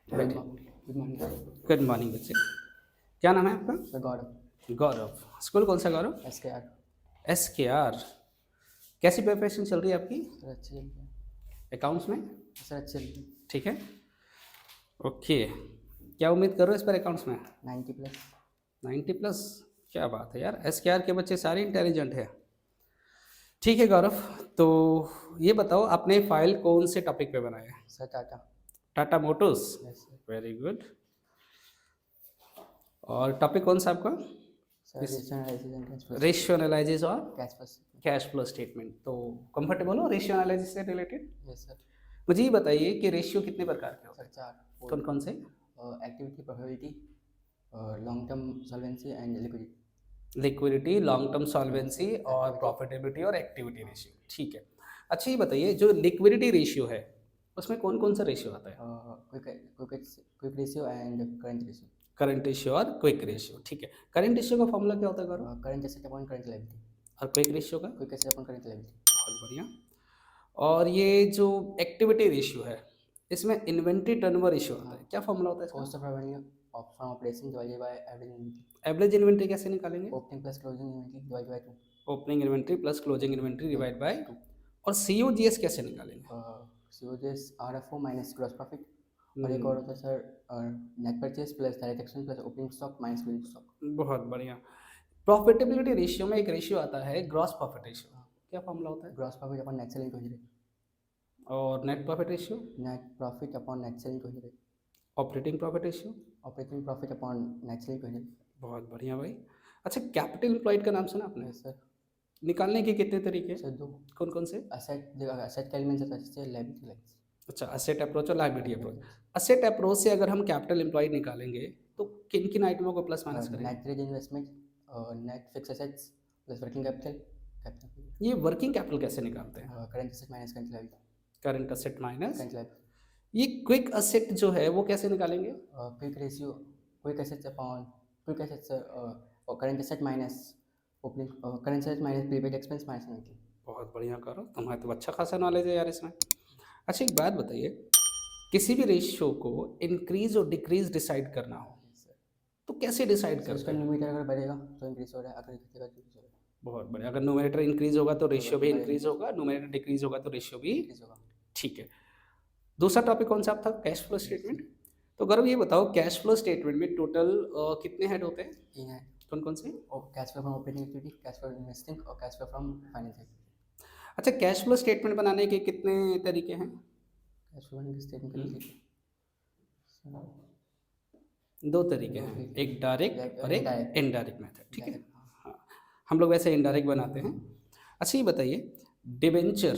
बैठिए। Good morning sir. Good morning बच्चे। क्या नाम है आपका? सर गौरव। गौरव। स्कूल कौन सा गौरव? SKR। SKR। कैसी प्रिपरेशन चल रही है आपकी सर अच्छी चल रही है। अकाउंट्स में? सर अच्छी चल रही है। ठीक है, ओके। क्या उम्मीद कर रहे हो इस पर अकाउंट्स में? 90+। 90 प्लस? क्या बात है यार, SKR के बच्चे सारे इंटेलिजेंट है। ठीक है गौरव, तो ये बताओ आपने फाइल कौन से टॉपिक पे बनाया है? Sir Tata. Tata Motors. Yes sir. Very good. और टॉपिक कौन सा आपका? Sir ratio analysis and cash flow. Ratio analysis और cash flow. Cash flow statement. तो कंफर्टेबल हो रेशियो एनालिसिस से रिलेटेड? Yes sir. मुझे ये बताइए कि रेशियो कितने प्रकार के होते सर हैं? 4। कौन कौन से? Activity probability, long term solvency and liquidity. Liquidity, long term solvency और प्रॉफिटेबिलिटी और एक्टिविटी रेशियो। ठीक है। अच्छा ये बताइए, जो लिक्विडिटी रेशियो है उसमें कौन कौन सा रेशियो आता है? Quick ratio and current ratio. Current ratio और क्विक रेशियो। ठीक है, करंट रेशियो का फॉर्मूला क्या होता है Gaurav? Current asset upon current liability. और क्विक रेशियो का? Quick asset upon current liability. बहुत बढ़िया। और ये जो एक्टिविटी रेशियो है इसमें इन्वेंट्री टर्नओवर रेशियो आता है, क्या फॉर्मूला होता है इसका? Cost of revenue from operation divided by average inventory. Average inventory कैसे निकालेंगे? Opening plus closing inventory divided by 2। Opening inventory plus closing inventory divide by 2। और COGS कैसे निकालेंगे? COGS RFO minus gross profit. और एक और होता है sir net purchase plus direct expense plus opening stock minus closing stock. बहुत बढ़िया। प्रॉफिटेबिलिटी रेशियो में एक रेशियो आता है ग्रॉस प्रॉफिट रेशियो, क्या फॉर्मूला होता है? Gross profit upon net selling rate. और net profit ratio? Net profit upon net selling rate. Operating profit ratio? Operating profit upon net selling rate. बहुत बढ़िया भाई। अच्छा, कैपिटल एम्प्लॉयड का नाम सुना आपने? Yes sir. निकालने के कितने तरीके? सर 2। कौन कौन से? असेट का एलिमेंट है, लायबिलिटी लाइन्स। अच्छा, असेट अप्रोच और लायबिलिटी अप्रोच। असेट अप्रोच से अगर हम कैपिटल एम्प्लॉयड निकालेंगे तो किन किन आइटमों को प्लस माइनस करेंगे? Net trade investment, net fix assets plus working capital. ये वर्किंग कैपिटल कैसे निकालते हैं? Current asset minus current liability. Current asset minus. Current liability. ये क्विक असेट जो है वो कैसे निकालेंगे? Quick ratio quick assets upon quick assets current asset minus opening current asset minus prepaid expense minus inventory. बहुत बढ़िया करो, तुम्हारे तो अच्छा खासा नॉलेज है यार इसमें। अच्छा एक बात बताइए, किसी भी रेशियो को इंक्रीज और डिक्रीज डिसाइड करना हो तो कैसे डिसाइड उसका करते हैं? न्यूमरेटर अगर बढ़ेगा तो इंक्रीज हो रहा है, अगर घटेगा तो डिक्रीज हो रहा है। बहुत बढ़िया। अगर न्यूमरेटर इंक्रीज होगा तो रेशियो भी इंक्रीज होगा, न्यूमरेटर डिक्रीज होगा तो रेशियो भी। डिक्रीज होगा। ठीक है। दूसरा टॉपिक कौन सा था? Cash flow statement. तो गौरव ये बताओ, कैश फ्लो स्टेटमेंट में टोटल कितने हेड होते हैं? 3 है। कौन कौन से? Cash flow from operating activity, cash flow investing और कैश फ्लो फ्रॉम फाइनेंसिंग। अच्छा, कैश फ्लो स्टेटमेंट बनाने के कितने तरीके हैं? कैश फ्लो स्टेटमेंट करने के दो तरीके हैं, एक डायरेक्ट और एक Indirect। Indirect method. ठीक है। Direct, हाँ, हम लोग वैसे इनडायरेक्ट बनाते हैं। अच्छा ये बताइए, डिबेंचर,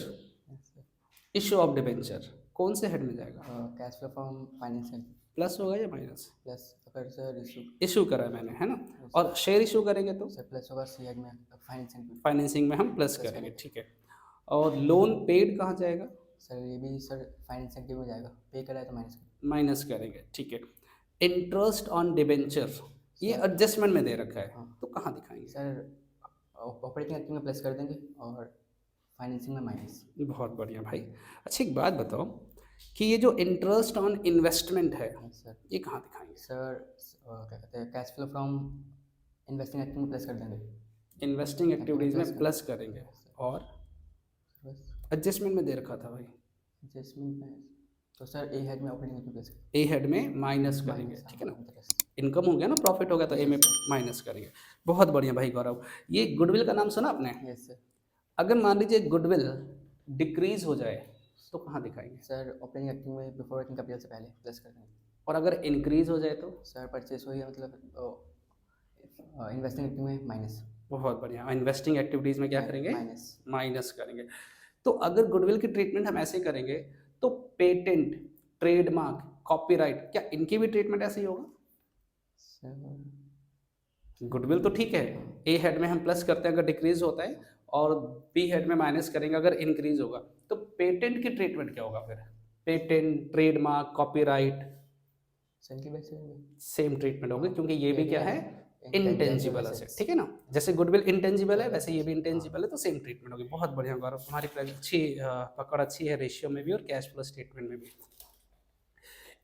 इशू ऑफ डिबेंचर कौन से हेड में जाएगा? Cash flow from financing plus होगा या माइनस? प्लस अगर सर इशू इशू करा है मैंने, है ना? और शेयर इशू करेंगे तो सर प्लस होगा सी हेड में फाइनेंसिंग। फाइनेंसिंग में हम प्लस करेंगे। ठीक है। और लोन पेड कहाँ जाएगा? सर ये भी सर फाइनेंस एक्टिव में जाएगा, पे करा है तो माइनस माइनस करेंगे। ठीक है। इंटरेस्ट ऑन डिबेंचर, ये एडजस्टमेंट में दे रखा है, तो कहाँ दिखाएंगे? सर ऑपरेटिंग एक्टिव में प्लस कर देंगे और फाइनेंसिंग में माइनस। बहुत बढ़िया भाई। अच्छा एक बात बताओ कि ये जो इंटरेस्ट ऑन इन्वेस्टमेंट है सर ये कहाँ दिखाएंगे? सर क्या कहते हैं, cash flow from investing active में प्लस कर देंगे। इन्वेस्टिंग एक्टिविटीज़ में प्लस करेंगे। और बस एडजस्टमेंट में दे रखा था भाई, एडजस्टमेंट में तो सर ए हेड में ऑपरेटिंग एक्टिव प्लस ए हेड में माइनस करेंगे। ठीक है ना? इनकम हो गया ना, प्रॉफिट हो गया तो ए में माइनस करेंगे। बहुत बढ़िया भाई गौरव। ये गुडविल का नाम सुना आपने? Yes sir. अगर मान लीजिए गुडविल डिक्रीज हो जाए तो कहाँ दिखाएंगे? सर ऑपरेटिंग एक्टिव में बिफोर वर्किंग कैपिटल से पहले प्लस कर देंगे। और अगर इंक्रीज हो जाए तो? सर परचेस हुई है मतलब इन्वेस्टिंग एक्टिव में माइनस। बहुत बढ़िया। इन्वेस्टिंग एक्टिविटीज़ में क्या करेंगे? माइनस। माइनस करेंगे। तो अगर गुडविल की ट्रीटमेंट हम ऐसे करेंगे तो पेटेंट, ट्रेडमार्क, कॉपीराइट, क्या इनकी भी ट्रीटमेंट ऐसे ही होगा? गुडविल तो ठीक है, ए हेड में हम प्लस करते हैं अगर डिक्रीज होता है, और बी हेड में माइनस करेंगे अगर इंक्रीज होगा। तो पेटेंट की ट्रीटमेंट क्या होगा फिर? पेटेंट, ट्रेडमार्क, कॉपीराइट सर इनकी वैसे सेम ट्रीटमेंट होगी, क्योंकि ये भी क्या है? इंटेंजिबल असेट, ठीक है ना। जैसे गुडविल इंटेंजिबल है वैसे ये भी इंटेंजिबल है, तो सेम ट्रीटमेंट होगी। बहुत बढ़िया गौरव, तुम्हारी अच्छी पकड़ अच्छी है रेशियो में भी और कैश फ्लो स्टेटमेंट में भी।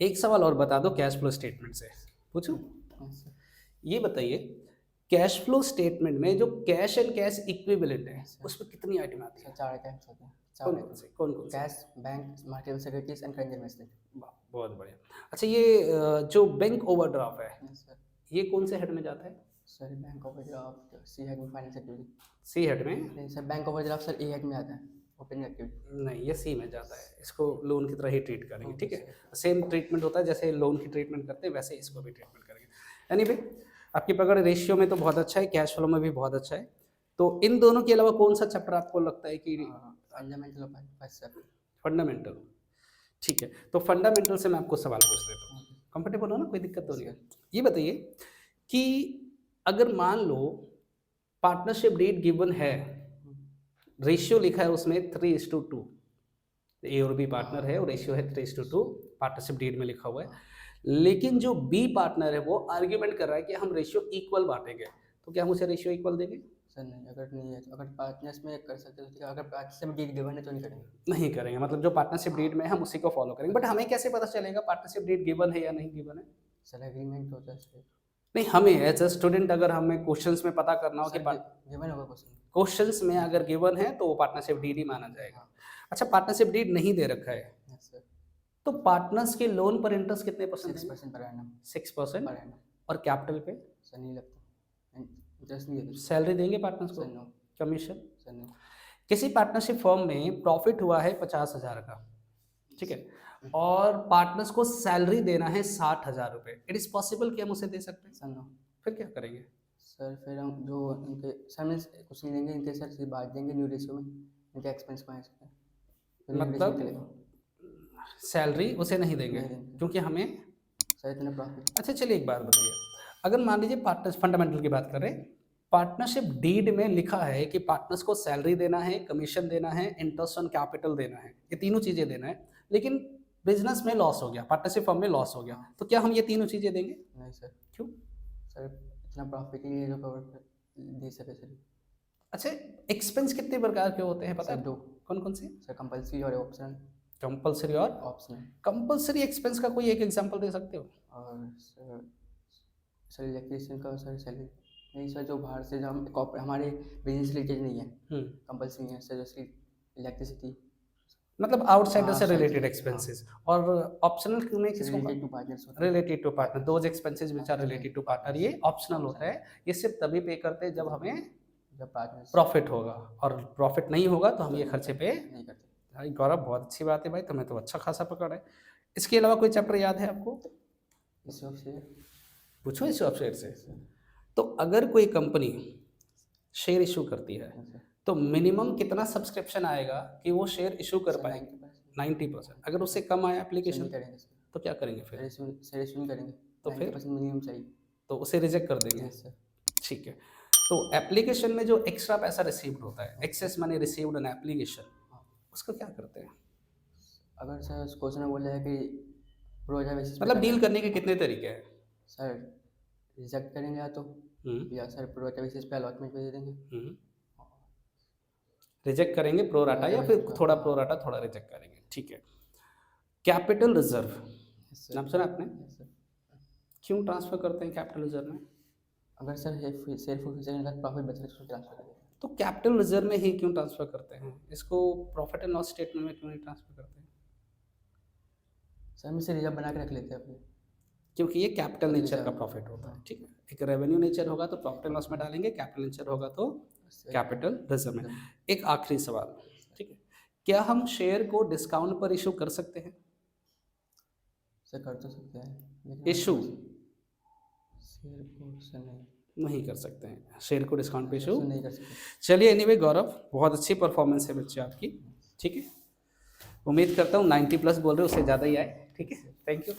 एक सवाल और बता दो कैश फ्लो स्टेटमेंट से, पूछूं? ये बताइए कैश फ्लो स्टेटमेंट में जो कैश एंड कैश इक्विवेलेंट है उसमें कितनी आइटम आती है? 4 आइटम्स होते हैं। कौन कौन से? Cash, bank, marketable securities and current investment. बहुत बढ़िया। अच्छा ये जो बैंक ओवरड्राफ्ट है ये कौन से हेड में जाता है? सर बैंक ओवरड्राफ्ट सी हेड में, फाइनेंस एक्टिविटी। सी हेड में? नहीं सर, बैंक ओवरड्राफ्ट सर ए हेड में आता है, ओपनिंग एक्टिविटी। नहीं, ये सी में जाता है। इसको लोन की तरह ही ट्रीट करेंगे, ठीक है। सेम ट्रीटमेंट होता है जैसे लोन की ट्रीटमेंट करते हैं वैसे इसको भी ट्रीटमेंट करेंगे। एनीवे आपकी पकड़ रेशियो में तो बहुत अच्छा है, कैश फ्लो में भी बहुत अच्छा है। तो इन दोनों के अलावा कौन सा चैप्टर आपको लगता है कि fundamental of first chapter? Fundamental, ठीक है। तो फंडामेंटल से मैं आपको सवाल पूछ लेता हूँ, कंफर्टेबल हो ना, कोई दिक्कत तो नहीं है? ये बताइए कि अगर मान लो पार्टनरशिप डीड गिवन है, रेशियो लिखा है उसमें 3:2, ए और बी पार्टनर है और रेशियो है 3:2 पार्टनरशिप डीड में लिखा हुआ है, लेकिन जो बी पार्टनर है वो आर्ग्यूमेंट कर रहा है कि हम रेशियो इक्वल बांटेंगे, तो क्या हम उसे रेशियो इक्वल देंगे? सर नहीं, अगर नहीं है तो अगर पार्टनर्स में कर सकते हो, अगर पार्टनरशिप डीड गिवन है तो नहीं करेंगे। नहीं करेंगे, मतलब जो पार्टनरशिप डीड में है हम उसी को फॉलो करेंगे। बट हमें कैसे पता चलेगा पार्टनरशिप डीड गिवन है या नहीं गिवन है? सर एग्रीमेंट होता है सर। नहीं, हमें एज अ स्टूडेंट अगर हमें क्वेश्चंस में पता करना हो कि गिवन होगा क्वेश्चन, क्वेश्चंस में अगर गिवन है तो वो पार्टनरशिप डीड ही माना जाएगा। अच्छा पार्टनरशिप डीड नहीं दे रखा है सर, तो पार्टनर्स के लोन पर इंटरेस्ट कितने percent? 6% per annum. 6% per annum. और कैपिटल पे सर नहीं लगता, इंटरेस्ट नहीं है सैलरी देंगे पार्टनर्स को? सर। No commission? सर नहीं। किसी पार्टनरशिप फर्म में प्रॉफिट हुआ है 50,000 का, ठीक है, और पार्टनर्स को सैलरी देना है 60,000 रुपये, इट इज पॉसिबल कि हम उसे दे सकते हैं? Sir no. फिर क्या करेंगे? सर फिर हम जो इनके सर में कुछ नहीं देंगे, इनके सर से बांट देंगे न्यू रेशियो में, इनके एक्सपेंस को सकते हैं। मतलब सैलरी उसे नहीं देंगे नहीं देंगे। क्योंकि हमें सर इतना प्रॉफिट। अच्छा चलिए एक बात बताइए, अगर मान लीजिए पार्टनर फंडामेंटल की बात करें, पार्टनरशिप डीड में लिखा है कि पार्टनर्स को सैलरी देना है, कमीशन देना है, इंटरेस्ट ऑन कैपिटल देना है, ये तीनों चीज़ें देना है, लेकिन बिजनेस में लॉस हो गया, पार्टनरशिप फर्म में लॉस हो गया, तो क्या हम ये तीनों चीज़ें देंगे? नहीं सर। क्यों? सर इतना प्रॉफिट ही नहीं है जो कवर दे सके सर। अच्छा एक्सपेंस कितने प्रकार के होते हैं पता सर है? 2 कौन कौन से? सर, कंपल्सरी और ऑप्शनल। कंपलसरी और ऑप्शनल। कंपलसरी एक्सपेंस का कोई एक एग्जांपल दे सकते हो? और सर इलेक्ट्रिशियन का सर सैलरी नहीं सर, जो बाहर से जो हम हमारे बिजनेस रिलेटेड नहीं है, कंपल्सरी है सर, जैसे इलेक्ट्रिसिटी, मतलब आउटसाइडर से outside रिलेटेड से, एक्सपेंसेस। और ऑप्शनल में किसको? Related to partners. Related to partner, those expenses which are related to partner, ये ऑप्शनल होता है, ये सिर्फ तभी पे करते हैं जब हमें जब पार्टनर्स प्रॉफिट होगा, और प्रॉफिट नहीं होगा तो हम ये खर्चे पे नहीं करते। भाई गौरव बहुत अच्छी बात है भाई, तुम्हें तो अच्छा खासा पकड़ है। इसके अलावा कोई चैप्टर याद है आपको? इस वक्त से पूछो इस शेयर से। तो अगर कोई कंपनी शेयर इशू करती है तो मिनिमम कितना सब्सक्रिप्शन आएगा कि वो शेयर इशू कर पाए? 90%। अगर उससे कम आया एप्लीकेशन करेंगे सर, तो क्या करेंगे फिर? सर इशू नहीं करेंगे, तो फिर 90% मिनिमम चाहिए। तो उसे रिजेक्ट कर देंगे, यस सर। ठीक है। तो एप्लीकेशन में जो एक्स्ट्रा पैसा रिसीव्ड होता है, excess money received on application, उसको क्या करते हैं? अगर सर क्वेश्चन में बोला है कि प्रोजा बेसिस मतलब डील करने के कितने तरीके हैं? सर रिजेक्ट करेंगे या तो, या सर प्रोजा बेसिस पे अलॉटमेंट पे दे देंगे। रिजेक्ट करेंगे प्रो राटा, या फिर थोड़ा प्रो राटा थोड़ा रिजेक्ट करेंगे, ठीक है। कैपिटल रिजर्व नाम सुना आपने? क्यों ट्रांसफर करते हैं कैपिटल रिजर्व में? अगर सर शेयर फुल फ्यूचर का प्रॉफिट बचा तो ट्रांसफर करेंगे। तो कैपिटल रिजर्व में ही क्यों ट्रांसफर करते हैं? इसको प्रॉफिट एंड लॉस स्टेटमेंट में क्यों नहीं ट्रांसफर करते हैं? सर हम इसे रिजर्व बना के रख लेते हैं अपने, क्योंकि ये कैपिटल नेचर का प्रॉफिट होता है, ठीक है। एक रेवेन्यू नेचर होगा तो प्रॉफिट एंड लॉस में डालेंगे, कैपिटल नेचर होगा तो कैपिटल रिजर्व में। एक आखिरी सवाल, ठीक है, क्या हम शेयर को डिस्काउंट पर इशू कर सकते हैं? सर कर तो सकते हैं, इशू शेयर को सर नहीं कर सकते हैं, शेयर को डिस्काउंट पे इशू नहीं कर सकते। चलिए एनीवे गौरव बहुत अच्छी परफॉर्मेंस है बच्चे आपकी, ठीक है। उम्मीद करता हूँ 90+ बोल रहे हो, उससे ज़्यादा ही आए, ठीक है। Thank you.